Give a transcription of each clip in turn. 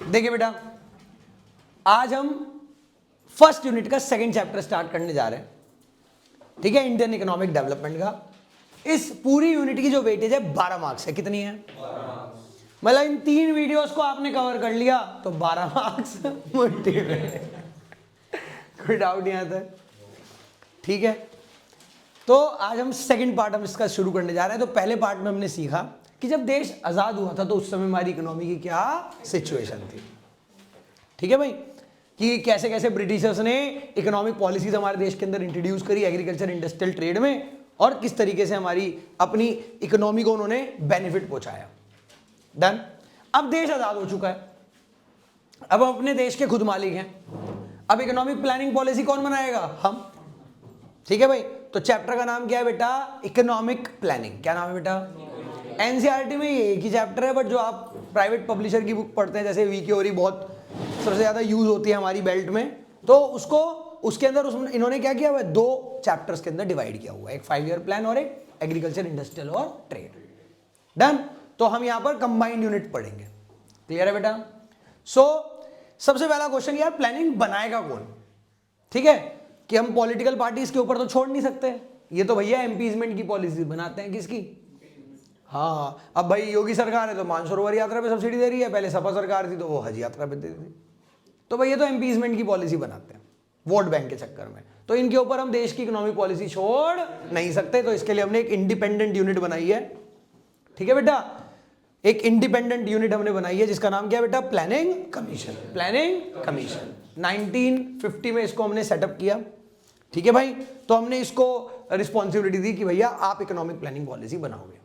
देखिए बेटा, आज हम फर्स्ट यूनिट का सेकंड चैप्टर स्टार्ट करने जा रहे हैं, ठीक है, इंडियन इकोनॉमिक डेवलपमेंट का। इस पूरी यूनिट की जो वेटेज है 12 मार्क्स है। कितनी है? 12 मार्क्स। मतलब इन 3 वीडियोस को आपने कवर कर लिया तो 12 मार्क्स मुट्ठी में। कोई डाउट नहीं आता? ठीक है, तो आज हम सेकंड पार्ट हम इसका शुरू करने जा रहे हैं। तो पहले पार्ट में हमने सीखा कि जब देश आजाद हुआ था तो उस समय हमारी इकोनॉमी की क्या सिचुएशन थी, ठीक है भाई, कि कैसे कैसे ब्रिटिशर्स ने इकोनॉमिक पॉलिसीज हमारे देश के अंदर इंट्रोड्यूस करी एग्रीकल्चर इंडस्ट्रियल ट्रेड में, और किस तरीके से हमारी अपनी इकोनॉमी को उन्होंने बेनिफिट पहुंचाया। डन। अब देश आजाद हो चुका है, अब हम अपने देश के खुद मालिक हैं। अब इकोनॉमिक प्लानिंग पॉलिसी कौन बनाएगा? हम। ठीक है भाई, तो चैप्टर का नाम क्या है बेटा? Economic planning. क्या नाम है बेटा? एनसीईआरटी में ये एक ही चैप्टर है, बट जो आप प्राइवेट पब्लिशर की बुक पढ़ते हैं, जैसे वीके ओरी बहुत सबसे ज्यादा यूज होती है हमारी बेल्ट में, तो उसको उसके अंदर इन्होंने क्या किया हुआ है? 2 चैप्टर्स के अंदर डिवाइड किया हुआ है, एक 5 ईयर प्लान और एक एग्रीकल्चर इंडस्ट्रियल और ट्रेड। डन। तो हम यहां पर कंबाइंड यूनिट पढ़ेंगे। क्लियर है बेटा? सो सबसे पहला क्वेश्चन, यार प्लानिंग बनाएगा कौन? ठीक है, कि हम पॉलिटिकल पार्टीज के ऊपर तो छोड़ नहीं सकते, ये तो भैया एम्पीजमेंट की पॉलिसी बनाते हैं। किसकी? हाँ, अब भाई योगी सरकार है तो मानसरोवर यात्रा पे सब्सिडी दे रही है, पहले सपा सरकार थी तो वो हज यात्रा पे दे रही थी। तो भाई ये तो एम्पीजमेंट की पॉलिसी बनाते हैं वोट बैंक के चक्कर में, तो इनके ऊपर हम देश की इकोनॉमिक पॉलिसी छोड़ नहीं सकते। तो इसके लिए हमने एक इंडिपेंडेंट यूनिट बनाई है। ठीक है बेटा, एक इंडिपेंडेंट यूनिट हमने बनाई है जिसका नाम क्या है बेटा? Planning commission. प्लानिंग कमीशन 1950 में इसको हमने सेटअप किया। ठीक है भाई, तो हमने इसको रिस्पॉन्सिबिलिटी दी कि भैया आप इकोनॉमिक प्लानिंग पॉलिसी बनाओगे।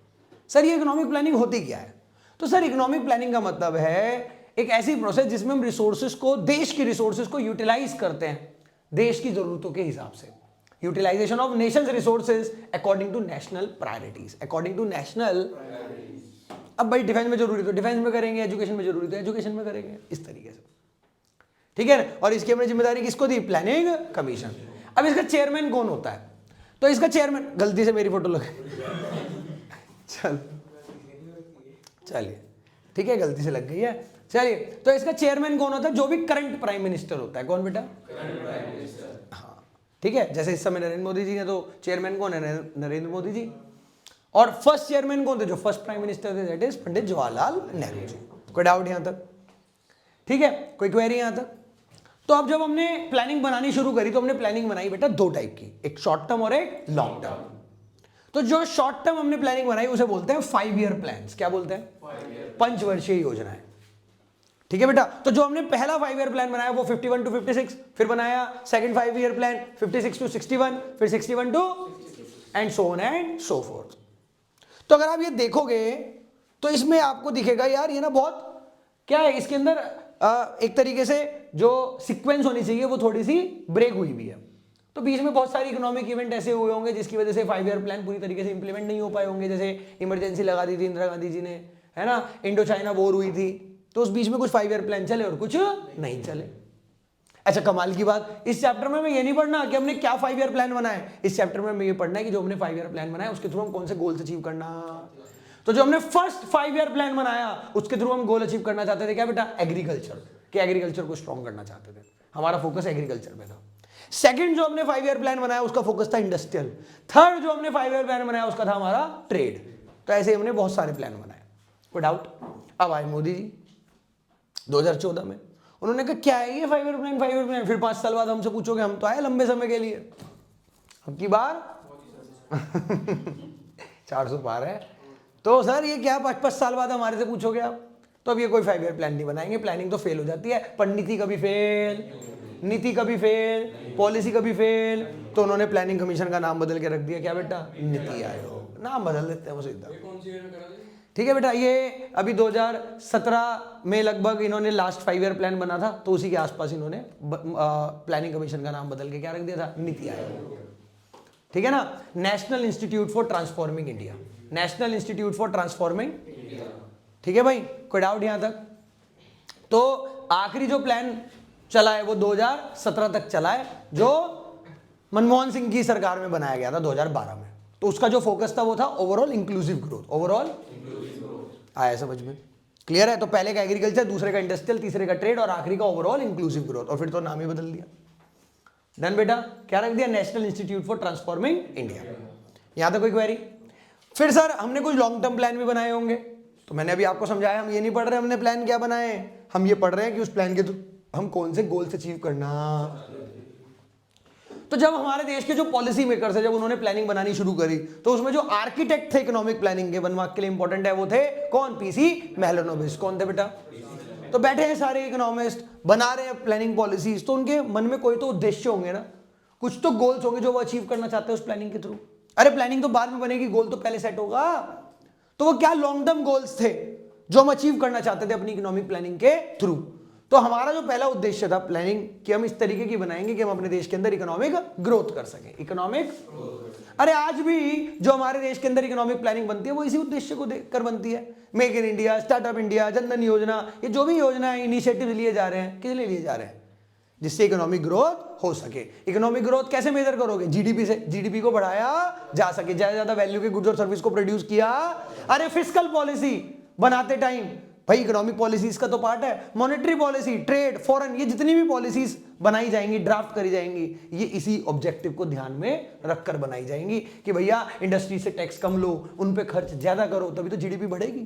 सर ये इकोनॉमिक प्लानिंग होती क्या है? तो सर इकोनॉमिक प्लानिंग का मतलब है एक ऐसी प्रोसेस जिसमें हम रिसोर्सेज को, देश की रिसोर्सेज को यूटिलाइज करते हैं देश की जरूरतों के हिसाब से। Utilisation of nations resources according to national priorities, according to national. अब भाई डिफेंस में जरूरी तो डिफेंस में करेंगे, एजुकेशन में जरूरी तो एजुकेशन में करेंगे, इस तरीके से। ठीक है, और इसकी हमने जिम्मेदारी किसको दी? Planning commission. अब इसका चेयरमैन कौन होता है? तो इसका चेयरमैन, गलती से मेरी फोटो लगे चलिए ठीक है, गलती से लग गई है। चलिए, तो इसका चेयरमैन कौन होता है? जो भी करंट प्राइम मिनिस्टर होता है। कौन बेटा? Current prime minister. हाँ ठीक है, जैसे इस समय नरेंद्र मोदी जी हैं तो चेयरमैन कौन है? नरेंद्र मोदी जी। और फर्स्ट चेयरमैन कौन थे? जो फर्स्ट प्राइम मिनिस्टर थे, दैट इज पंडित जवाहरलाल नेहरू जी। कोई डाउट यहां तक? ठीक है, कोई क्वेरी यहां तक? तो अब जब हमने प्लानिंग बनानी शुरू करी तो हमने प्लानिंग बनाई बेटा 2 टाइप की, एक शॉर्ट टर्म और एक लॉन्ग टर्म। तो जो शॉर्ट टर्म हमने प्लानिंग बनाई उसे बोलते हैं 5 ईयर प्लान्स। क्या बोलते हैं? पंचवर्षीय योजनाएं। ठीक है बेटा, तो जो हमने पहला 5 ईयर प्लान बनाया वो 51 to 56, फिर बनाया सेकंड 5 ईयर प्लान 56 to 61, फिर 61 to and so on and so fourth. तो अगर आप ये देखोगे तो इसमें आपको दिखेगा यार ये ना बहुत क्या है, इसके अंदर एक तरीके से जो सीक्वेंस होनी चाहिए वो थोड़ी सी ब्रेक हुई भी है। तो बीच में बहुत सारी इकोनॉमिक इवेंट ऐसे हुए होंगे जिसकी वजह से 5 ईयर प्लान पूरी तरीके से इंप्लीमेंट नहीं हो पाए होंगे। जैसे इमरजेंसी लगा दी थी इंदिरा गांधी जी ने, है ना, इंडो चाइना वॉर हुई थी, तो उस बीच में कुछ 5 ईयर प्लान चले और कुछ नहीं चले। अच्छा कमाल की बात, इस चैप्टर में मैं ये नहीं पढ़ना कि हमने क्या 5 ईयर प्लान बनाए, इस चैप्टर में मैं ये पढ़ना है कि जो हमने 5 ईयर प्लान बनाया उसके थ्रू हम कौन से गोल्स अचीव करना। तो जो हमने फर्स्ट 5 ईयर प्लान बनाया उसके थ्रू हम गोल अचीव करना चाहते थे क्या बेटा? एग्रीकल्चर, कि एग्रीकल्चर को स्ट्रॉन्ग करना चाहते थे, हमारा फोकस एग्रीकल्चर पे था। सेकंड जो हमने 5 ईयर प्लान बनाया उसका फोकस था इंडस्ट्रियल। थर्ड जो हमने 5 ईयर प्लान बनाया उसका था हमारा ट्रेड। तो ऐसे हमने बहुत सारे प्लान बनाए। कोई डाउट? अब आए मोदी जी 2014 में, उन्होंने कहा क्या है ये 5 ईयर प्लान 5 ईयर प्लान। फिर 5 साल बाद हमसे पूछोगे, हम तो आए लंबे समय के लिए, अब की बार 400 पार है। तो सर ये क्या 5-5 साल बाद हमारे से पूछोगे आप? तो अब ये कोई 5 ईयर प्लान नहीं बनाएंगे, प्लानिंग तो फेल हो जाती है। पर नीति कभी फेल, नीति कभी फेल, पॉलिसी कभी फेल, तो उन्होंने प्लानिंग कमीशन का नाम बदल के रख दिया क्या बेटा? नीति आयोग। नाम बदल देते हैं वो सीधा। ठीक है बेटा, ये अभी 2017 में लगभग इन्होंने लास्ट 5 ईयर प्लान बना था, तो उसी के आसपास इन्होंने प्लानिंग कमीशन का नाम बदल के क्या रख दिया था? नीति आयोग। ठीक है ना, national institute for transforming India, national institute for transforming India. ठीक है भाई, कोई डाउट यहां तक? तो आखिरी जो प्लान चला है वो 2017 तक चला है, जो मनमोहन सिंह की सरकार में बनाया गया था 2012 में। तो उसका जो फोकस था वो था ओवरऑल इंक्लूसिव ग्रोथ। ओवरऑल आया समझ में? क्लियर है? तो पहले का एग्रीकल्चर, दूसरे का इंडस्ट्रियल, तीसरे का ट्रेड और आखिरी का ओवरऑल इंक्लूसिव ग्रोथ, और फिर तो नाम ही बदल दिया। डन बेटा, क्या रख दिया? National institute for transforming India. यहां तक कोई क्वेरी? फिर सर हमने कुछ लॉन्ग टर्म प्लान भी बनाए होंगे, तो मैंने अभी आपको समझाया, हम ये नहीं पढ़ रहे हमने प्लान क्या बनाए, हम ये पढ़ रहे हैं कि उस प्लान के थ्रू हम कौन से गोल्स अचीव करना। तो जब हमारे देश के जो पॉलिसी मेकर्स है, जब उन्होंने प्लानिंग बनानी शुरू करी, तो उसमें जो आर्किटेक्ट थे इकोनॉमिक प्लानिंग के, 1 मार्क के लिए इंपॉर्टेंट है, वो थे कौन? पीसी मेहलनोबिस। कौन थे बेटा? तो बैठे हैं सारे इकोनॉमिस्ट, बना रहे हैं प्लानिंग पॉलिसीज, तो उनके मन में कोई तो उद्देश्य होंगे ना, कुछ तो गोल्स होंगे जो वो अचीव करना चाहते हैं उस प्लानिंग के थ्रू। अरे प्लानिंग तो बाद में बनेगी, गोल तो पहले सेट होगा। तो वो क्या लॉन्ग टर्म गोल्स थे जो हम अचीव करना चाहते थे अपनी इकोनॉमिक प्लानिंग के थ्रू। तो हमारा जो पहला उद्देश्य था प्लानिंग कि हम इस तरीके की बनाएंगे कि हम अपने देश के अंदर इकोनॉमिक ग्रोथ कर सकें। इकोनॉमिक, अरे आज भी जो हमारे देश के अंदर इकोनॉमिक प्लानिंग बनती है वो इसी उद्देश्य को देखकर बनती है। Make in India, startup India, Jan Dhan योजना, ये जो भी योजना है, इनिशिएटिव लिए जा रहे हैं, किस लिए लिए जा रहे हैं? जिससे इकोनॉमिक ग्रोथ हो सके। इकोनॉमिक ग्रोथ कैसे मेजर करोगे? जीडीपी से, जीडीपी को बढ़ाया जा सके, ज्यादा ज्यादा वैल्यू के गुड्स और सर्विस को प्रोड्यूस किया। अरे फिस्कल पॉलिसी बनाते टाइम भाई इकोनॉमिक पॉलिसीज का तो पार्ट है। मॉनेटरी पॉलिसी, ट्रेड, फॉरेन, ये जितनी भी पॉलिसीज बनाई जाएंगी, ड्राफ्ट करी जाएंगी, ये इसी ऑब्जेक्टिव को ध्यान में रखकर बनाई जाएंगी कि भैया इंडस्ट्री से टैक्स कम लो, उन पे खर्च ज्यादा करो, तभी तो जीडीपी बढ़ेगी।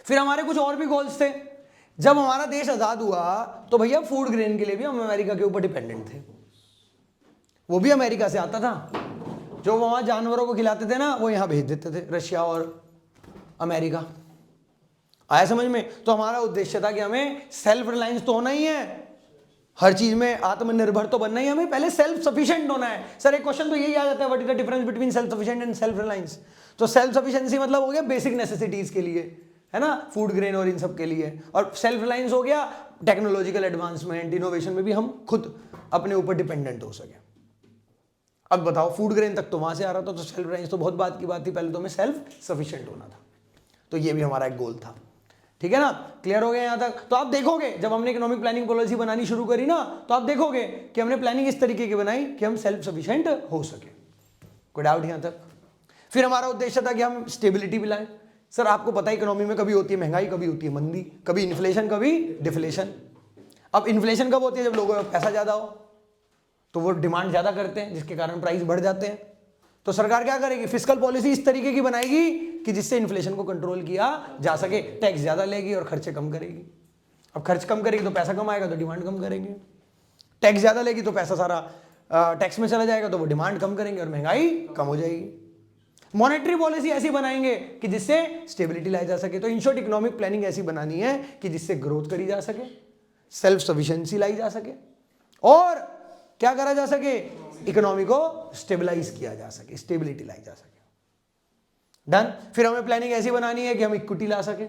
फिर हमारे कुछ और भी गोल्स थे। जब हमारा देश आजाद हुआ तो भैया फूड ग्रेन के लिए भी हम अमेरिका के ऊपर डिपेंडेंट थे, वो भी अमेरिका से आता था। जो वहां जानवरों को खिलाते थे ना, वो यहां भेज देते थे, रशिया और अमेरिका। आया समझ में? तो हमारा उद्देश्य था कि हमें सेल्फ रिलायंस तो होना ही है, हर चीज में आत्मनिर्भर तो बनना ही, हमें पहले सेल्फ सफिशिएंट होना है। सर एक क्वेश्चन तो यही आ जाता है, what is the difference between self sufficient and self reliance? तो सेल्फ सफिशिएंसी मतलब हो गया बेसिक नेसेसिटीज के लिए, है ना, फूड ग्रेन और इन सब के लिए, और सेल्फ रिलायंस हो गया टेक्नोलॉजिकल एडवांसमेंट, इनोवेशन में भी हम खुद अपने ऊपर डिपेंडेंट हो सके। अब बताओ, फूड ग्रेन तक तो वहां से आ रहा था, तो सेल्फ रिलायंस तो बहुत बात की बात थी, पहले तो हमें सेल्फ सफिशिएंट होना था। तो ये भी हमारा एक गोल था। ठीक है ना? क्लियर हो गया यहां तक? तो आप देखोगे जब हमने इकोनॉमिक प्लानिंग पॉलिसी बनानी शुरू करी ना, तो आप देखोगे कि हमने प्लानिंग इस तरीके की बनाई कि हम सेल्फ सफिशिएंट हो सके। कोई डाउट यहां तक? फिर हमारा उद्देश्य था कि हम स्टेबिलिटी भी लाएं। सर आपको पता है इकोनॉमी में कभी होती है महंगाई, कभी होती है मंदी, कभी इन्फ्लेशन, कभी डिफ्लेशन। अब इन्फ्लेशन कब होती है? जब लोगों का पैसा ज्यादा हो, तो वो डिमांड ज्यादा करते हैं, जिसके कारण प्राइस बढ़ जाते हैं। तो सरकार क्या करेगी? फिस्कल पॉलिसी इस तरीके की बनाएगी कि जिससे इन्फ्लेशन को कंट्रोल किया जा सके। टैक्स ज्यादा लेगी और खर्चे कम करेगी। अब खर्च कम करेगी तो पैसा कम आएगा, तो डिमांड कम करेंगे। टैक्स ज्यादा लेगी तो पैसा सारा टैक्स में चला जाएगा, तो वो डिमांड कम करेंगे और महंगाई कम हो जाएगी। मॉनेटरी पॉलिसी ऐसी बनाएंगे कि जिससे स्टेबिलिटी लाई जा सके। तो इन शॉर्ट इकोनॉमिक प्लानिंग ऐसी बनानी है कि जिससे ग्रोथ करी जा सके, सेल्फ सफिशिएंसी लाई जा सके, और क्या करा जा सके? इकोनॉमी को स्टेबलाइज किया जा सके, स्टेबिलिटी लाई जा सके। डन। फिर हमें प्लानिंग ऐसी बनानी है कि हम इक्विटी ला सके,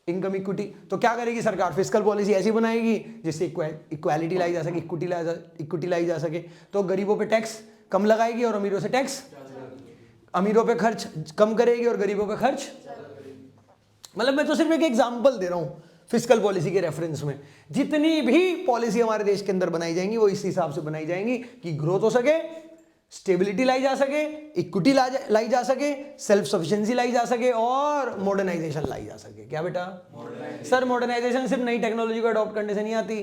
इनकम इक्विटी। तो क्या करेगी सरकार? फिस्कल पॉलिसी ऐसी बनाएगी जिससे इक्वालिटी लाई जा सके, इक्विटी लाई जा सके। तो गरीबों पे टैक्स कम लगाएगी और अमीरों से टैक्स, अमीरों पे खर्च कम करेगी और गरीबों पे खर्च। मतलब मैं तो सिर्फ एक एग्जांपल दे रहा हूं फिस्कल पॉलिसी के रेफरेंस में। जितनी भी पॉलिसी हमारे देश के अंदर बनाई जाएंगी वो इस हिसाब से बनाई जाएंगी कि ग्रोथ हो सके, स्टेबिलिटी लाई जा सके, इक्विटी लाई जा सके, सेल्फ सफिशिएंसी लाई जा सके, और मॉडर्नाइजेशन लाई जा सके। क्या बेटा? सर मॉडर्नाइजेशन सिर्फ नई टेक्नोलॉजी को अडॉप्ट करने से नहीं आती,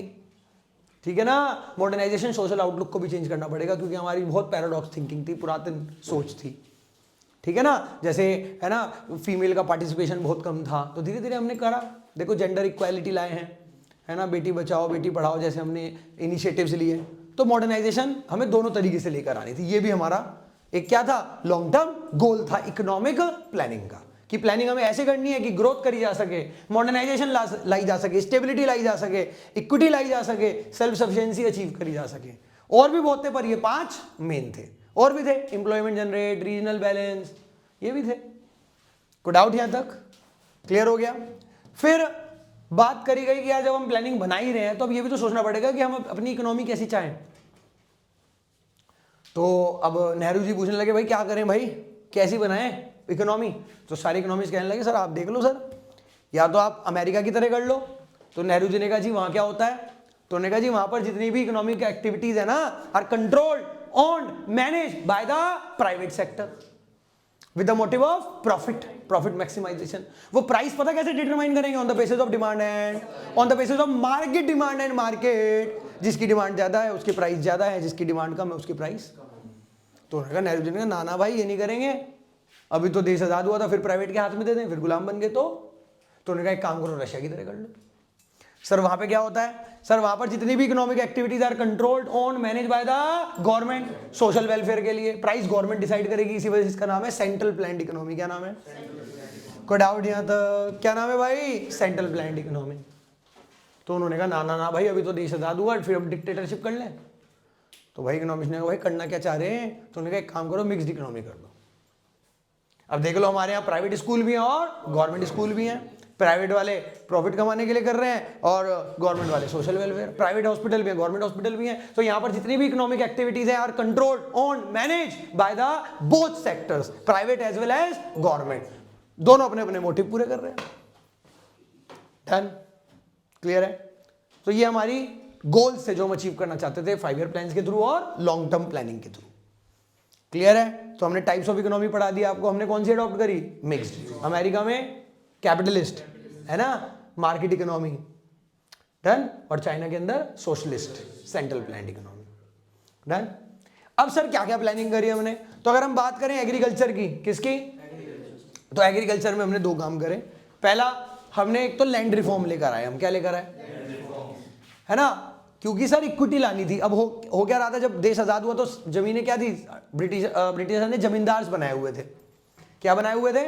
ठीक है ना? मॉडर्नाइजेशन सोशल आउटलुक को भी चेंज करना पड़ेगा, क्योंकि हमारी बहुत पैराडॉक्स थिंकिंग थी, पुरातन सोच थी, ठीक है ना? जैसे है ना, फीमेल का पार्टिसिपेशन बहुत कम था, तो धीरे धीरे हमने करा। देखो जेंडर इक्वालिटी लाए हैं, है ना, बेटी बचाओ बेटी पढ़ाओ जैसे हमने इनिशिएटिव्स लिए। तो मॉडर्नाइजेशन हमें दोनों तरीके से लेकर आनी थी। ये भी हमारा एक क्या था? लॉन्ग टर्म गोल था इकोनॉमिक प्लानिंग का, कि प्लानिंग हमें ऐसे करनी है कि ग्रोथ करी जा सके, मॉडर्नाइजेशन लाई जा सके, स्टेबिलिटी लाई जा सके, इक्विटी लाई जा सके, सेल्फ सफिशिएंसी अचीव करी जा सके। और भी बहुत थे, पर ये 5 मेन थे। और भी थे, एम्प्लॉयमेंट जनरेट, रीजनल बैलेंस, ये भी थे। कोई डाउट यहां तक? क्लियर हो गया? फिर बात करी गई कि यार जब हम प्लानिंग बना ही रहे हैं तो अब ये भी तो सोचना पड़ेगा कि हम अपनी इकोनॉमी कैसी चाहें। तो अब नेहरू जी पूछने लगे भाई क्या करें भाई, कैसी बनाएं इकोनॉमी? तो सारे इकोनॉमिस्ट कहने लगे सर आप देख लो सर, या तो आप अमेरिका की तरह कर लो। तो नेहरू जी ने कहा जी वहां क्या होता है? तो उन्होंने कहा जी वहां पर जितनी भी इकोनॉमिक एक्टिविटीज है ना, are controlled, owned, manage by the private sector. With the motive of profit maximisation. वो प्राइस पता कैसे डिटरमाइन करेंगे? On the basis of demand and on the basis of market demand and market. जिसकी demand ज्यादा है उसकी price ज्यादा है, जिसकी डिमांड कम है उसकी प्राइस। तो उन्होंने कहा, नेहरू जी ने कहा, ना भाई ये नहीं करेंगे, अभी तो देश आजाद हुआ था, फिर प्राइवेट के हाथ में दे दें, फिर गुलाम बन गए। तो उन्होंने कहा एक काम करो, रशिया की तरह कर लो। सर वहां पे क्या होता है? सर वहां पर जितनी भी economic activities are controlled on manage by the government, social welfare के लिए प्राइस गवर्नमेंट डिसाइड करेगी। इसी वजह से इसका नाम है सेंट्रल प्लान्ड इकोनॉमी। क्या नाम है? कोई डाउट यहाँ तक? क्या नाम है भाई? Central planned economy. तो उन्होंने कहा ना भाई, अभी तो देश आजाद हुआ, फिर अब डिक्टेटरशिप कर लें। तो भाई इकोनॉमिस्ट ने कहा, भाई करना क्या चाह रहे हैं? तो उन्होंने कहा एक काम करो, मिक्स्ड इकोनॉमी कर दो। अब देख लो, हमारे यहाँ प्राइवेट स्कूल भी हैं और गवर्नमेंट स्कूल भी हैं। प्राइवेट वाले प्रॉफिट कमाने के लिए कर रहे हैं और गवर्नमेंट वाले सोशल वेलफेयर। प्राइवेट हॉस्पिटल भी है, गवर्नमेंट हॉस्पिटल भी है। तो यहाँ पर जितनी भी इकोनॉमिक एक्टिविटीज है are controlled on manage by the both sectors, private as well as government. दोनों अपने अपने मोटिव पूरे कर रहे हैं। डन? क्लियर है? तो ये हमारी गोल्स थे जो हम अचीव करना चाहते थे 5 ईयर प्लान के थ्रू और लॉन्ग टर्म प्लानिंग के थ्रू। क्लियर है? तो हमने टाइप्स ऑफ इकोनॉमी पढ़ा दिया आपको। हमने कौन सी अडॉप्ट करी? मिक्स्ड। अमेरिका में कैपिटलिस्ट है ना, मार्केट इकोनॉमी। डन? और चाइना के अंदर socialist, central planned economy. Done? अब सर क्या क्या प्लानिंग करी हमने? तो अगर हम बात करें एग्रीकल्चर की, किसकी? तो एग्रीकल्चर में हमने 2 काम करे। पहला, हमने एक तो लैंड रिफॉर्म लेकर आए। हम क्या लेकर आए? है ना, क्योंकि सर इक्विटी लानी थी। अब हो क्या रहा था, जब देश आजाद हुआ तो जमीनें क्या थी? ब्रिटिशर ने जमींदार बनाए हुए थे। क्या बनाए हुए थे?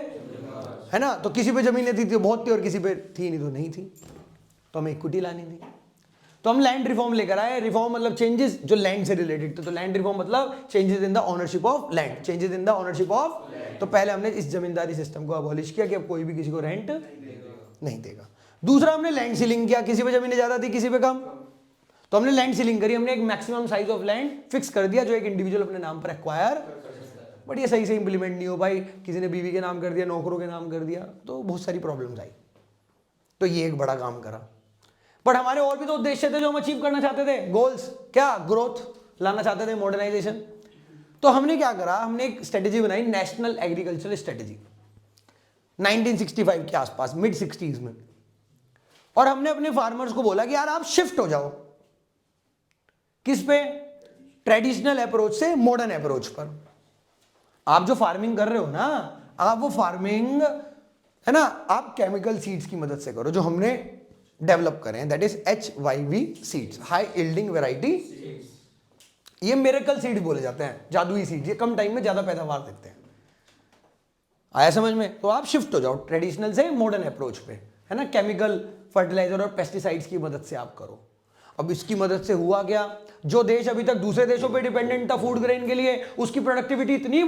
है ना, तो किसी पे जमीनें थी तो बहुत थी और किसी पे थी नहीं तो नहीं थी। तो हमें इक्विटी लानी थी, तो हम लैंड रिफॉर्म लेकर आए। रिफॉर्म मतलब चेंजेस जो लैंड से रिलेटेड थे। तो लैंड रिफॉर्म मतलब changes in the ownership of land, changes in the ownership of. तो पहले हमने इस जमींदारी सिस्टम को अबॉलिश किया कि अब कोई भी किसी को रेंट नहीं देगा। दूसरा, हमने लैंड सीलिंग किया। किसी पे जमीनें ज्यादा थी, किसी पे कम, तो हमने लैंड सीलिंग करी। हमने एक maximum size of land fix कर दिया जो एक इंडिविजुअल अपने नाम पर एक्वायर। बट ये सही से इंप्लीमेंट नहीं हो भाई, किसी ने बीवी के नाम कर दिया, नौकरों के नाम कर दिया, तो बहुत सारी प्रॉब्लम्स आई। तो ये एक बड़ा काम करा। बट हमारे और भी तो उद्देश्य थे जो हम अचीव करना चाहते थे। गोल्स क्या? ग्रोथ लाना चाहते थे, मॉडर्नाइजेशन। तो हमने क्या करा? हमने एक स्ट्रेटेजी बनाई, नेशनल एग्रीकल्चरल स्ट्रेटेजी, 1965 के आसपास, मिड 60s में। और हमने अपने फार्मर्स को बोला कि यार आप शिफ्ट हो जाओ। किस पे? ट्रेडिशनल अप्रोच से मॉडर्न अप्रोच पर। आप जो फार्मिंग कर रहे हो ना, आप वो फार्मिंग है ना, आप केमिकल सीड्स की मदद से करो जो हमने डेवलप करे हैं, that is HYV seeds, high yielding variety. ये मिरेकल सीड बोले जाते हैं, जादुई सीड। ये कम टाइम में ज्यादा पैदावार देते हैं। आया समझ में? तो आप शिफ्ट हो जाओ ट्रेडिशनल से मॉडर्न अप्रोच पे, है ना, केमिकल फर्टिलाइजर और पेस्टिसाइड्स की मदद से आप करो। अब इसकी मदद से हुआ क्या? जो देश अभी तक दूसरे देशों पे डिपेंडेंट था फूड ग्रेन के लिए, उसकी प्रोडक्टिविटी इतनी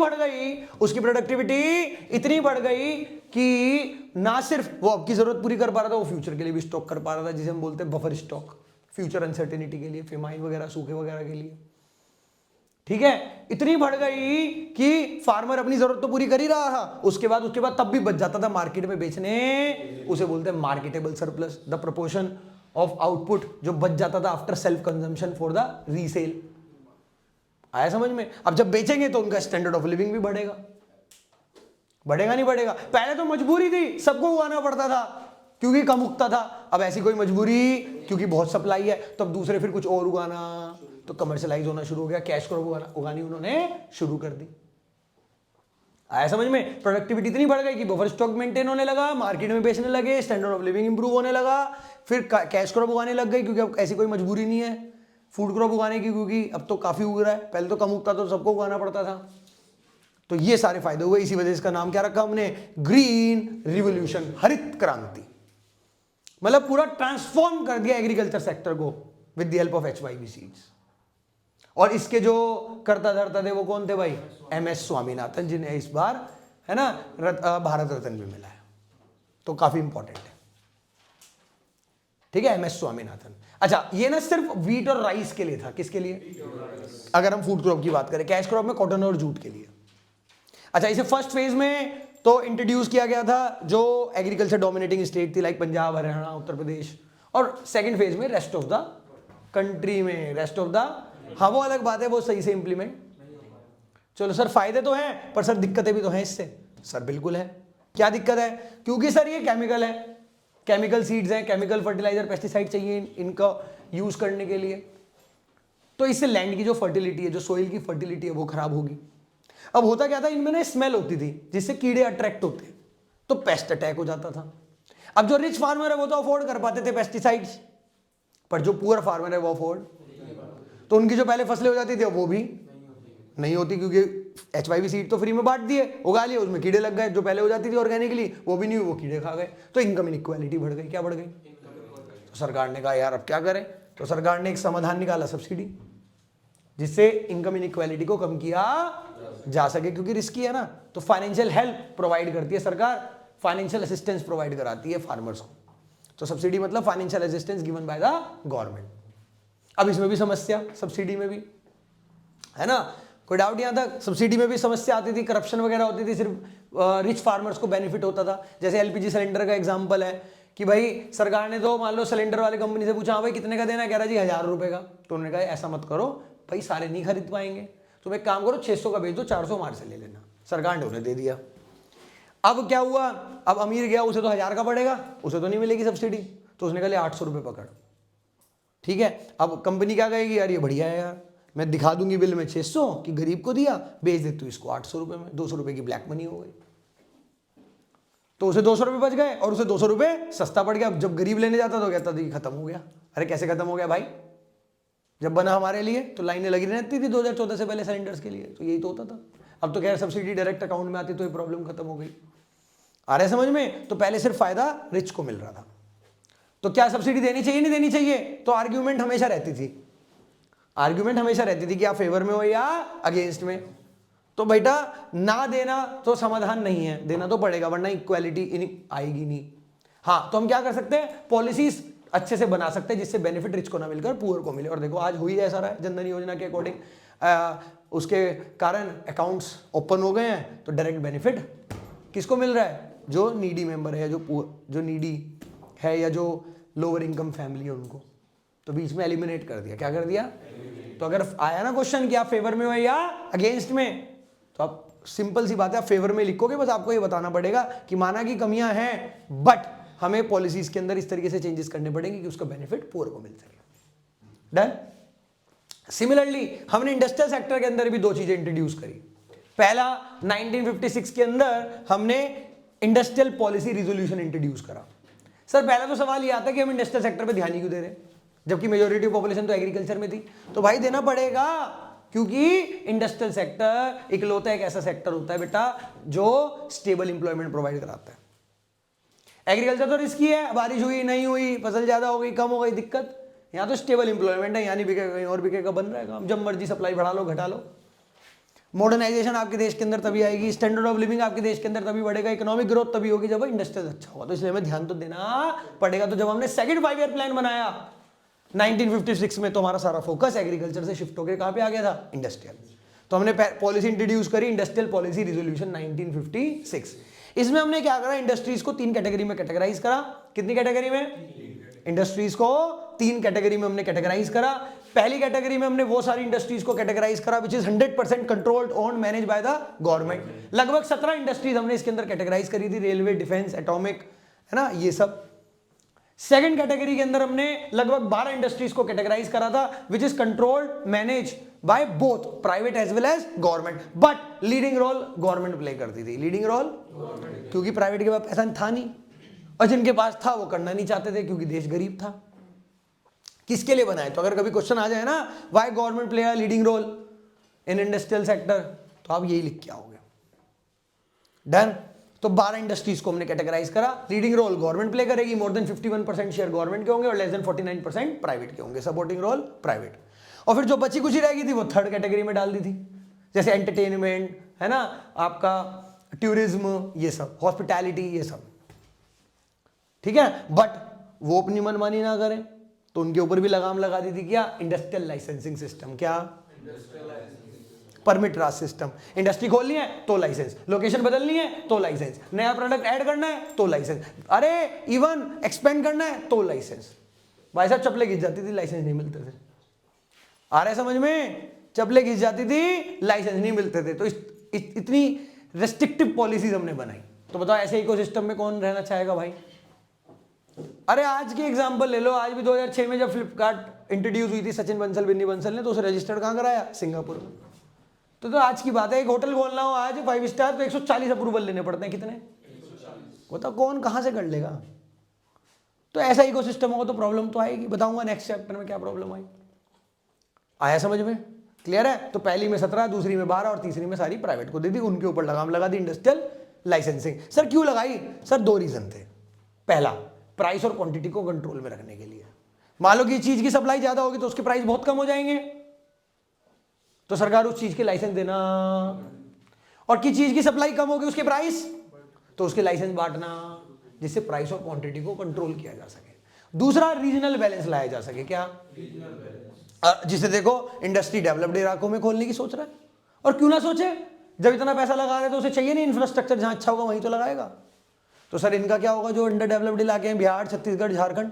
बढ़ गई कि ना सिर्फ वो आपकी जरूरत पूरी कर पा रहा था, वो फ्यूचर के लिए भी स्टॉक कर पा रहा था, जिसे हम बोलते हैं बफर स्टॉक, फ्यूचर अनसर्टेनिटी के लिए, फेमाइन वगैरह, सूखे वगैरह के लिए। ठीक है, इतनी बढ़ गई कि फार्मर अपनी जरूरत तो पूरी कर ही रहा था, उसके बाद तब भी बच जाता था मार्केट में बेचने। उसे बोलते हैं marketable surplus, the proportion of output जो बच जाता था after self consumption for the resale. आया समझ में? अब जब बेचेंगे तो उनका स्टैंडर्ड ऑफ लिविंग भी बढ़ेगा। बढ़ेगा नहीं बढ़ेगा? पहले तो मजबूरी थी, सबको उगाना पड़ता था क्योंकि कम उगता था। अब ऐसी कोई मजबूरी, क्योंकि बहुत सप्लाई है, तो अब दूसरे फिर कुछ और उगाना, तो कमर्शियलाइज होना शुरू हो गया, कैश क्रॉप उगानी उन्होंने शुरू कर दी। आया समझ में? प्रोडक्टिविटी इतनी बढ़ गई कि बफर स्टॉक मेंटेन होने लगा, मार्केट में बेचने लगे, स्टैंडर्ड ऑफ लिविंग इंप्रूव होने लगा, फिर कैश क्रॉप उगाने लग गई क्योंकि अब ऐसी कोई मजबूरी नहीं है फूड क्रॉप उगाने की, क्योंकि अब तो काफी उग रहा है, पहले तो कम उगता तो सबको उगाना पड़ता था। तो ये सारे फायदे हुए। इसी वजह से इसका नाम क्या रखा हमने? ग्रीन रिवोल्यूशन, हरित क्रांति। मतलब पूरा ट्रांसफॉर्म कर दिया एग्रीकल्चर सेक्टर को with the help of HYV seeds. और इसके जो कर्ता धर्ता थे वो कौन थे भाई? MS स्वामीनाथन, जिन्हें इस बार है ना भारत रत्न भी मिला है, तो काफी इंपॉर्टेंट है। ठीक है, MS स्वामीनाथन। अच्छा, ये ना सिर्फ व्हीट और राइस के लिए था। किसके लिए? अगर हम फूड क्रॉप की बात करें, कैश क्रॉप में कॉटन और जूट के लिए। अच्छा, इसे फर्स्ट फेज में तो इंट्रोड्यूस किया गया था जो एग्रीकल्चर डोमिनेटिंग स्टेट थी, लाइक पंजाब, हरियाणा, उत्तर प्रदेश, और सेकंड फेज में रेस्ट ऑफ द कंट्री में, रेस्ट ऑफ द। हाँ, वो अलग बात है, वो सही से इंप्लीमेंट। चलो सर, फायदे तो हैं पर सर दिक्कतें भी तो हैं इससे। सर बिल्कुल है। क्या दिक्कत है? क्योंकि सर ये केमिकल है, केमिकल सीड्स हैं, केमिकल फर्टिलाइजर पेस्टिसाइड चाहिए इनका यूज करने के लिए, तो इससे लैंड की जो फर्टिलिटी है, जो सोइल की फर्टिलिटी है वो खराब होगी। अब होता क्या था, इनमें ना स्मेल होती थी जिससे कीड़े अट्रैक्ट होते, तो पेस्ट अटैक हो जाता था। अब जो रिच फार्मर है वो तो अफोर्ड कर पाते थे पेस्टिसाइड्स, पर जो पुअर फार्मर है वो अफोर्ड, तो उनकी जो पहले फसलें हो जाती थी वो भी नहीं होती, क्योंकि HYV सीड तो फ्री में बांट दिए, उगा लिए, उसमें कीड़े लग गए, जो पहले हो जाती थी ऑर्गेनिकली वो भी नहीं हुई, वो कीड़े खा गए, तो इनकम इनइक्वालिटी बढ़ गई। क्या बढ़ गई? तो सरकार ने कहा यार अब क्या करें, तो सरकार ने एक समाधान निकाला, सब्सिडी, जिससे इनकम इनइक्वालिटी को कम किया जा सके, क्योंकि रिस्की है ना, तो फाइनेंशियल हेल्प प्रोवाइड करती है सरकार, फाइनेंशियल असिस्टेंस प्रोवाइड कराती है फार्मर्स को। तो सब्सिडी मतलब financial assistance given by the government. अब इसमें भी समस्या, सब्सिडी में भी है ना, कोई डाउट यहां तक? सब्सिडी में भी समस्या आती थी, करप्शन वगैरह होती थी, सिर्फ रिच फार्मर्स को बेनिफिट होता था। जैसे LPG सिलेंडर का एग्जांपल है कि भाई सरकार ने तो मान लो सिलेंडर वाली कंपनी से पूछा, हाँ भाई कितने का देना है, कह रहा जी 1000 रुपए का, तो उन्होंने कहा ऐसा मत करो भाई, सारे नहीं खरीद पाएंगे, तुम एक काम करो 600 का बेच दो, 400 हमारे से ले लेना। सरकार ने उन्हें दे दिया। अब क्या हुआ, अब अमीर गया, उसे तो 1000 का पड़ेगा, उसे तो नहीं मिलेगी सब्सिडी, तो उसने कहा 800 रुपये पकड़, ठीक है। अब कंपनी क्या कहेगी, यार ये बढ़िया है यार, मैं दिखा दूंगी बिल में 600 कि गरीब को दिया, बेच दे तू इसको 800 रुपये में, 200 रुपये की ब्लैक मनी हो गई, तो उसे 200 रुपये बच गए और उसे 200 रुपये सस्ता पड़ गया। जब गरीब लेने जाता तो कहता था खत्म हो गया। अरे कैसे खत्म हो गया भाई, जब बना हमारे लिए तो लाइनें लगी रहती थी 2014 से पहले सिलेंडर्स के लिए, तो यही तो होता था। अब तो खैर सब्सिडी डायरेक्ट अकाउंट में आती तो ये प्रॉब्लम खत्म हो गई। आ रहा है समझ में? तो पहले सिर्फ फायदा रिच को मिल रहा था। तो क्या सब्सिडी देनी चाहिए नहीं देनी चाहिए? तो आर्ग्यूमेंट हमेशा रहती थी कि आप फेवर में हो या अगेंस्ट में। तो बेटा ना देना तो समाधान नहीं है, देना तो पड़ेगा, वरना इक्वालिटी आएगी नहीं। हाँ, तो हम क्या कर सकते हैं, पॉलिसीज अच्छे से बना सकते हैं जिससे बेनिफिट रिच को ना मिलकर पुअर को मिले। और देखो आज हुई ऐसा रहा है, जनधन योजना के अकॉर्डिंग उसके कारण अकाउंट्स ओपन हो गए हैं, तो डायरेक्ट बेनिफिट किसको मिल रहा है? जो नीडी मेंबर है, जो नीडी है या जो लोअर इनकम फैमिली है उनको। तो बीच में एलिमिनेट कर दिया। क्या कर दिया? तो अगर आया ना क्वेश्चन कि आप फेवर में हो या अगेंस्ट में, तो आप सिंपल सी बात है, आप फेवर में लिखोगे, बस आपको ये बताना पड़ेगा कि माना कि कमियां हैं, बट हमें पॉलिसीज के अंदर इस तरीके से चेंजेस करने पड़ेंगे कि उसका बेनिफिट पुअर को मिल सके। डन। सिमिलरली हमने इंडस्ट्रियल सेक्टर के अंदर भी दो चीजें इंट्रोड्यूस करी। पहला 1956 के अंदर हमने इंडस्ट्रियल पॉलिसी रिजोल्यूशन इंट्रोड्यूस करा। सर पहला तो सवाल ये आता है कि हम इंडस्ट्रियल सेक्टर पे ध्यान ही क्यों दे रहे हैं, जबकि मेजोरिटी पॉपुलेशन तो एग्रीकल्चर में थी। तो भाई देना पड़ेगा, क्योंकि इंडस्ट्रियल सेक्टर इकलौता एक ऐसा सेक्टर होता है बेटा जो स्टेबल इंप्लॉयमेंट प्रोवाइड कराता है। एग्रीकल्चर तो रिस्की है, बारिश हुई नहीं हुई, फसल ज्यादा हो गई कम हो गई दिक्कत। यहाँ तो स्टेबल इंप्लॉयमेंट है, यहाँ नहीं बिकेगा कहीं और बिकेगा, बन रहा है काम, जब मर्जी सप्लाई बढ़ा लो घटा लो। मॉडर्नाइजेशन आपके देश के अंदर तभी आएगी, स्टैंडर्ड ऑफ लिविंग आपके देश के अंदर तभी बढ़ेगा, इकोनॉमिक ग्रोथ तभी होगी जब इंडस्ट्रियल अच्छा होगा। तो इसलिए हमें ध्यान तो देना पड़ेगा। तो जब हमने सेकंड 5 ईयर प्लान बनाया 1956 में, तो हमारा सारा फोकस एग्रीकल्चर से शिफ्ट होकर कहां पे आ गया था? इंडस्ट्रियल। तो हमने पॉलिसी इंट्रोड्यूस करी, इंडस्ट्रियल पॉलिसी रिजोल्यूशन 1956। इसमें हमने क्या करा, इंडस्ट्रीज को 3 कैटेगरी में कैटेगराइज करा। कितनी कैटेगरी में? इंडस्ट्रीज को 3 कैटेगरी में हमने कैटेगराइज करा। पहली कैटेगरी में हमने वो सारी इंडस्ट्रीज को कैटेगराइज करा which is 100% controlled owned manage by the government. लगभग 17 इंडस्ट्रीज हमने इसके अंदर कैटेगराइज करी थी, रेलवे, डिफेंस, एटॉमिक, है ना, ये सब। सेकंड कैटेगरी के अंदर हमने लगभग 12 इंडस्ट्रीज को कैटेगराइज करा था which is controlled manage by both private as well as government, but leading role government play करती थी। लीडिंग रोल क्योंकि प्राइवेट के पास पैसा था नहीं, और जिनके पास था वो करना नहीं चाहते थे क्योंकि देश गरीब था। किसके लिए बनाए? तो अगर कभी क्वेश्चन आ जाए ना, why government play a leading role in industrial sector, तो आप यही लिख के आओगे। डन। तो 12 इंडस्ट्रीज को हमने कैटेगराइज करा। लीडिंग रोल गवर्नमेंट प्ले करेगी, मोर देन 51% शेयर गवर्नमेंट के होंगे और लेस देन 49% प्राइवेट के होंगे, सपोर्टिंग रोल प्राइवेट। और फिर जो बची कुछ रहेगी थी वो थर्ड कैटेगरी में डाल दी थी, जैसे एंटरटेनमेंट, है ना, आपका टूरिज्म, ये सब, हॉस्पिटैलिटी, ये सब, ठीक है। बट वो अपनी मनमानी ना करें तो उनके ऊपर भी लगाम लगा दी थी। क्या? Industrial licensing system. क्या? परमिट राज सिस्टम। इंडस्ट्री खोलनी है तो लाइसेंस, लोकेशन बदलनी है तो लाइसेंस, नया प्रोडक्ट ऐड करना है तो लाइसेंस, अरे इवन एक्सपेंड करना है तो लाइसेंस। भाई साहब चप्पलें घिस जाती थी, लाइसेंस नहीं मिलते थे। आ रहा है समझ में? चप्पलें घिस जाती थी, लाइसेंस नहीं मिलते थे। तो इतनी रेस्ट्रिक्टिव पॉलिसीज हमने बनाई। तो बताओ ऐसे इकोसिस्टम में कौन रहना चाहेगा भाई? अरे आज की एग्जांपल ले लो, आज भी 2006 में जब फ्लिपकार्ट इंट्रोड्यूस हुई थी सचिन बंसल बिन्नी बंसल ने, तो उसे रजिस्टर्ड कहाँ कराया? सिंगापुर में। तो आज की बात है, एक होटल खोलना हो आज 5 स्टार तो 140 अप्रूवल लेने पड़ते हैं। कितने? बताओ कौन कहाँ से कर लेगा? तो ऐसा इकोसिस्टम होगा तो प्रॉब्लम तो आएगी। बताऊंगा नेक्स्ट चैप्टर में क्या प्रॉब्लम आई। आया समझ में? क्लियर है? तो पहली में 17, दूसरी में 12 और तीसरी में सारी प्राइवेट को दे दी, उनके ऊपर लगाम लगा दी इंडस्ट्रियल लाइसेंसिंग। सर क्यों लगाई? सर 2 रीजन थे। पहला, प्राइस और क्वांटिटी को कंट्रोल में रखने के लिए। मान लो कि चीज की सप्लाई ज्यादा होगी तो उसके प्राइस बहुत कम हो जाएंगे, तो सरकार उस चीज के लाइसेंस देना, और की चीज की सप्लाई कम होगी उसके प्राइस, तो उसके लाइसेंस बांटना, जिससे प्राइस और क्वांटिटी को कंट्रोल किया जा सके। दूसरा, रीजनल बैलेंस लाया जा सके। क्या? जिसे देखो इंडस्ट्री डेवलप्ड इलाकों में खोलने की सोच रहा है, और क्यों ना सोचे, जब इतना पैसा लगा रहे हैं तो उसे चाहिए नहीं इंफ्रास्ट्रक्चर, जहां अच्छा होगा वहीं तो लगाएगा। तो सर इनका क्या होगा जो अंडर डेवलप्ड इलाके हैं, बिहार, छत्तीसगढ़, झारखंड?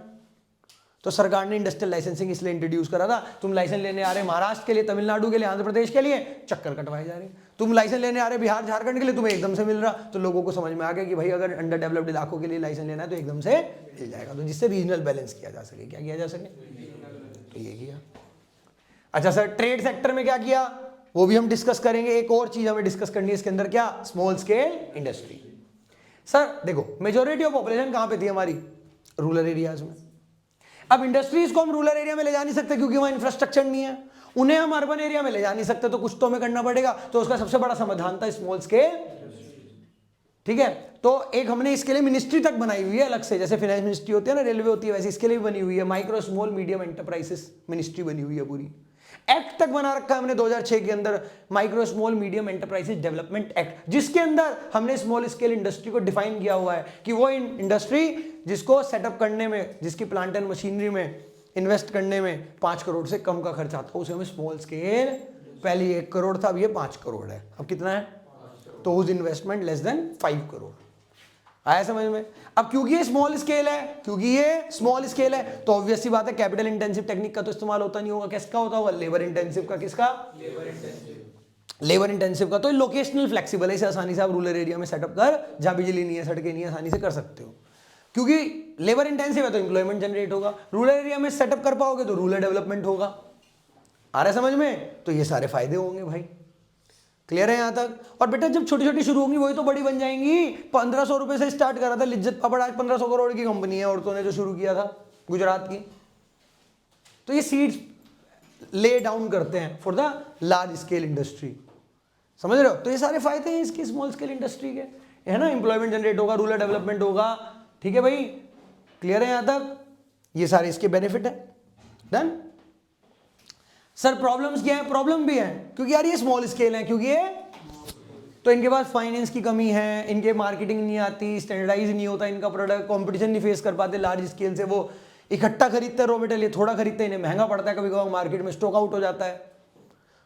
तो सरकार ने इंडस्ट्रियल लाइसेंसिंग इसलिए इंट्रोड्यूस करा था, तुम लाइसेंस लेने आ रहे महाराष्ट्र के लिए, तमिलनाडु के लिए, आंध्र प्रदेश के लिए, चक्कर कटवाए जा रहे। तुम लाइसेंस लेने आ रहे बिहार, झारखंड के लिए, तुम्हें एकदम से मिल रहा, तो लोगों को समझ में आ गया कि भाई अगर अंडर डेवलप्ड इलाकों के लिए लाइसेंस लेना है तो एकदम से मिल जाएगा। तो जिससे रीजनल बैलेंस किया जा सके। क्या किया जा सके? तो ये किया। अच्छा सर, ट्रेड सेक्टर में क्या किया वो भी हम डिस्कस करेंगे। एक और चीज हमें डिस्कस करनी है इसके अंदर, क्या? Small scale industry. सर देखो, मेजॉरिटी ऑफ पॉपुलेशन कहां पे थी हमारी? रूरल एरियाज में। अब इंडस्ट्रीज को हम रूरल एरिया में ले जा नहीं सकते क्योंकि वहां इंफ्रास्ट्रक्चर नहीं है, उन्हें हम अर्बन एरिया में ले जा नहीं सकते, तो कुछ तो हमें करना पड़ेगा। तो उसका सबसे बड़ा समाधान था स्मॉल स्केल। ठीक है, तो एक हमने इसके लिए मिनिस्ट्री तक बनाई हुई है अलग से, जैसे फाइनेंस मिनिस्ट्री होती है ना, रेलवे होती है, वैसे इसके लिए भी बनी हुई है, micro small medium enterprises ministry बनी हुई है पूरी। एक्ट तक बना रखा है हमने 2006 के अंदर, micro small medium enterprises development act, जिसके अंदर हमने स्मॉल स्केल इंडस्ट्री को डिफाइन किया हुआ है कि वो इंडस्ट्री जिसको सेटअप करने में, जिसकी प्लांट एंड मशीनरी में इन्वेस्ट करने में 5 करोड़ से कम का खर्चा आता है, उसे हमें स्मॉल स्केल, पहले 1 करोड़ था, अब ये 5 करोड़ है। अब कितना है? तो उस इन्वेस्टमेंट लेस देन 5 करोड़। आया समझ में? अब क्योंकि ये स्मॉल स्केल है, क्योंकि ये स्मॉल स्केल है, तो ऑब्वियस सी बात है कैपिटल इंटेंसिव टेक्निक का तो इस्तेमाल होता नहीं होगा। किसका होता होगा? लेबर इंटेंसिव का। किसका? लेबर इंटेंसिव का। तो लोकेशनल फ्लेक्सिबल है, इसे आसानी से आप रूरल एरिया में सेटअप कर, जहां बिजली नहीं है, सड़कें नहीं है, आसानी से कर सकते हो। क्योंकि लेबर इंटेंसिव है तो एम्प्लॉयमेंट जनरेट होगा, रूरल एरिया में सेटअप कर पाओगे तो रूरल डेवलपमेंट होगा। आ रहा है समझ में? तो ये सारे फायदे होंगे भाई। क्लियर है यहां तक? और बेटा जब छोटी छोटी शुरू होंगी वही तो बड़ी बन जाएंगी। 1500 रुपए से स्टार्ट करा था लिज्जत पापड़, आज 1500 करोड़ की कंपनी है औरतों ने जो शुरू किया था गुजरात की। तो ये सीड्स ले डाउन करते हैं for the large scale industry. समझ रहे हो? तो ये सारे फायदे हैं इसके स्मॉल स्केल इंडस्ट्री के, है ना। एम्प्लॉयमेंट जनरेट होगा, रूरल डेवलपमेंट होगा। ठीक है भाई, क्लियर है यहां तक? ये सारे इसके बेनिफिट है। डन। सर प्रॉब्लम्स क्या है? प्रॉब्लम भी है क्योंकि यार ये स्मॉल स्केल है, क्योंकि ये तो इनके पास फाइनेंस की कमी है, इनके मार्केटिंग नहीं आती, स्टैंडर्डाइज नहीं होता इनका प्रोडक्ट, कंपटीशन नहीं फेस कर पाते लार्ज स्केल से। वो इकट्ठा खरीदते हैं रॉ मटेरियल, थोड़ा खरीदते हैं, इन्हें महंगा पड़ता है, कभी कभी मार्केट में स्टॉक आउट हो जाता है।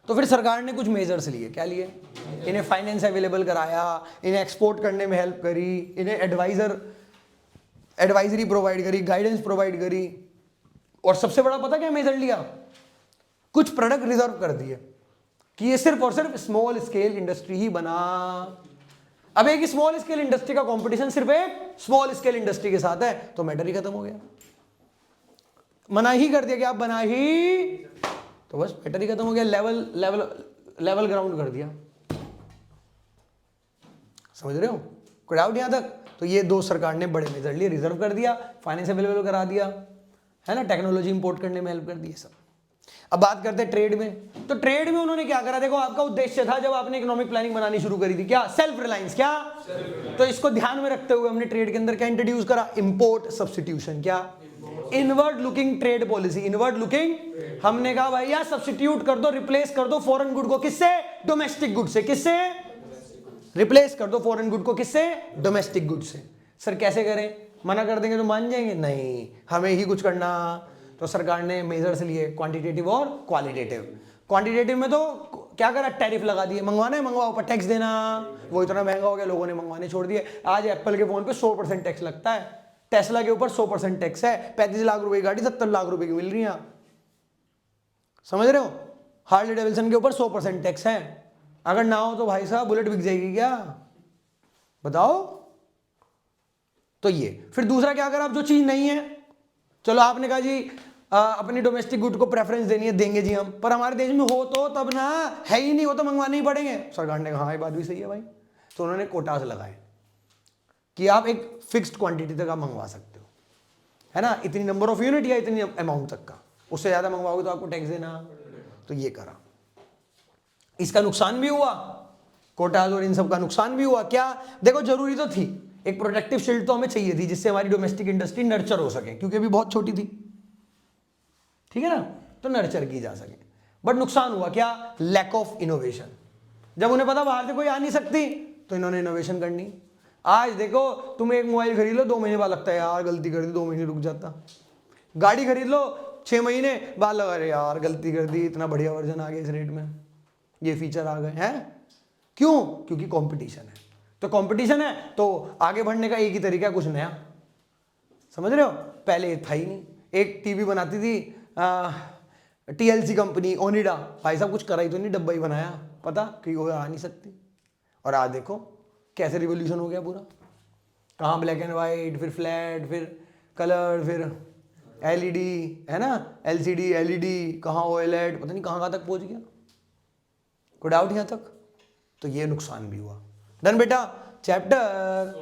तो फिर सरकार ने कुछ मेजर्स लिए। क्या लिए? इन्हें फाइनेंस अवेलेबल कराया, इन्हें एक्सपोर्ट करने में हेल्प करी, इन्हें एडवाइजरी प्रोवाइड करी, गाइडेंस प्रोवाइड करी। और सबसे बड़ा पता क्या मेजर लिया? कुछ प्रोडक्ट रिजर्व कर दिए कि ये सिर्फ और सिर्फ स्मॉल स्केल इंडस्ट्री ही बना। अब एक स्मॉल स्केल इंडस्ट्री का कंपटीशन सिर्फ एक स्मॉल स्केल इंडस्ट्री के साथ है, तो मैटर ही खत्म हो गया। मना ही कर दिया कि आप बना ही, तो बस मैटर ही खत्म हो गया। लेवल ग्राउंड कर दिया। समझ रहे हो? कोई डाउट यहां तक? तो ये 2 सरकार ने बड़े मेजर लिए, रिजर्व कर दिया, फाइनेंस अवेलेबल करा दिया, है ना, टेक्नोलॉजी इंपोर्ट करने में हेल्प कर दी सब। अब बात करते हैं ट्रेड में। तो ट्रेड में उन्होंने क्या करा? देखो आपका उद्देश्य था जब आपने इकोनॉमिक प्लानिंग बनानी शुरू करी थी, क्या? Self reliance. क्या? तो इसको ध्यान में रखते हुए हमने ट्रेड के अंदर क्या इंट्रोड्यूस करा? Import substitution. क्या? Inward looking trade policy. Inward looking, हमने कहा भाई यार सब्स्टिट्यूट कर दो, रिप्लेस कर दो फॉरेन गुड को। किससे? डोमेस्टिक गुड से। किससे? रिप्लेस कर दो फॉरेन गुड को। किससे? डोमेस्टिक गुड से। सर कैसे करें? मना कर देंगे तो मान जाएंगे? नहीं, हमें ही कुछ करना। तो सरकार ने मेजर्स लिए, क्वांटिटेटिव और क्वालिटेटिव। क्वांटिटेटिव में तो क्या करा? टैरिफ लगा दिए, मंगवाना है मंगवाओ, पर टैक्स देना। वो इतना महंगा हो गया, लोगों ने मंगवाने छोड़ दिए। आज एप्पल के फोन पे 100% टैक्स लगता है, टेस्ला के ऊपर 100% टैक्स है। 35 लाख रुपए की गाड़ी 70 लाख रुपए की मिल रही है। समझ रहे हो? हार्ले डेविल्सन के ऊपर 100% टैक्स है। अगर ना हो तो भाई साहब बुलेट बिक जाएगी क्या? बताओ। तो ये फिर दूसरा क्या करा, अब जो चीज नहीं है, चलो आपने कहा जी अपनी डोमेस्टिक गुड को प्रेफरेंस देनी है, देंगे जी हम, पर हमारे देश में हो तो तब ना, है ही नहीं हो तो मंगवाने ही पड़ेंगे। सरकार ने कहा हाँ ये बात भी सही है भाई, तो उन्होंने कोटास लगाए कि आप एक फिक्स्ड क्वांटिटी तक आप मंगवा सकते हो, है ना, इतनी नंबर ऑफ यूनिट या इतनी अमाउंट तक का, उससे ज्यादा मंगवाओगे तो आपको टैक्स देना। तो ये करा, इसका नुकसान भी हुआ, कोटास और इन सब का नुकसान भी हुआ। क्या देखो, जरूरी तो थी, एक प्रोटेक्टिव शील्ड तो हमें चाहिए थी जिससे हमारी डोमेस्टिक इंडस्ट्री नर्चर हो सके, क्योंकि अभी बहुत छोटी थी, ठीक है ना, तो नर्चर की जा सके। बट नुकसान हुआ क्या, लैक ऑफ इनोवेशन। जब उन्हें पता बाहर से कोई आ नहीं सकती तो इन्होंने इनोवेशन करनी। आज देखो तुम एक मोबाइल खरीद लो, 2 महीने बाद लगता है यार गलती कर दी, 2 महीने रुक जाता। गाड़ी खरीद लो, 6 महीने बाद लगा रहे यार गलती कर दी, इतना बढ़िया वर्जन आ गया इस रेट में, ये फीचर आ गए हैं। क्यों? क्योंकि कंपटीशन है। तो कंपटीशन है तो आगे बढ़ने का एक ही तरीका है, कुछ नया। समझ रहे हो? पहले था ही नहीं। एक टीवी बनाती थी TLC कंपनी, ओनिडा, भाई साहब कुछ करा ही तो नहीं, डब्बा ही बनाया, पता कि वो आ नहीं सकती। और आज देखो कैसे रिवोल्यूशन हो गया पूरा, कहाँ ब्लैक एंड वाइट, फिर फ्लैट, फिर कलर, फिर LED, है ना, LCD, LED, कहाँ OLED, पता नहीं कहाँ तक पहुंच गया। कोई डाउट यहाँ तक? तो ये नुकसान भी हुआ। डन बेटा, चैप्टर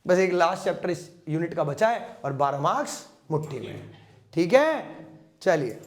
बस एक लास्ट चैप्टर इस यूनिट का बचा है और 12 मार्क्स मुट्ठी में, ठीक है। चलिए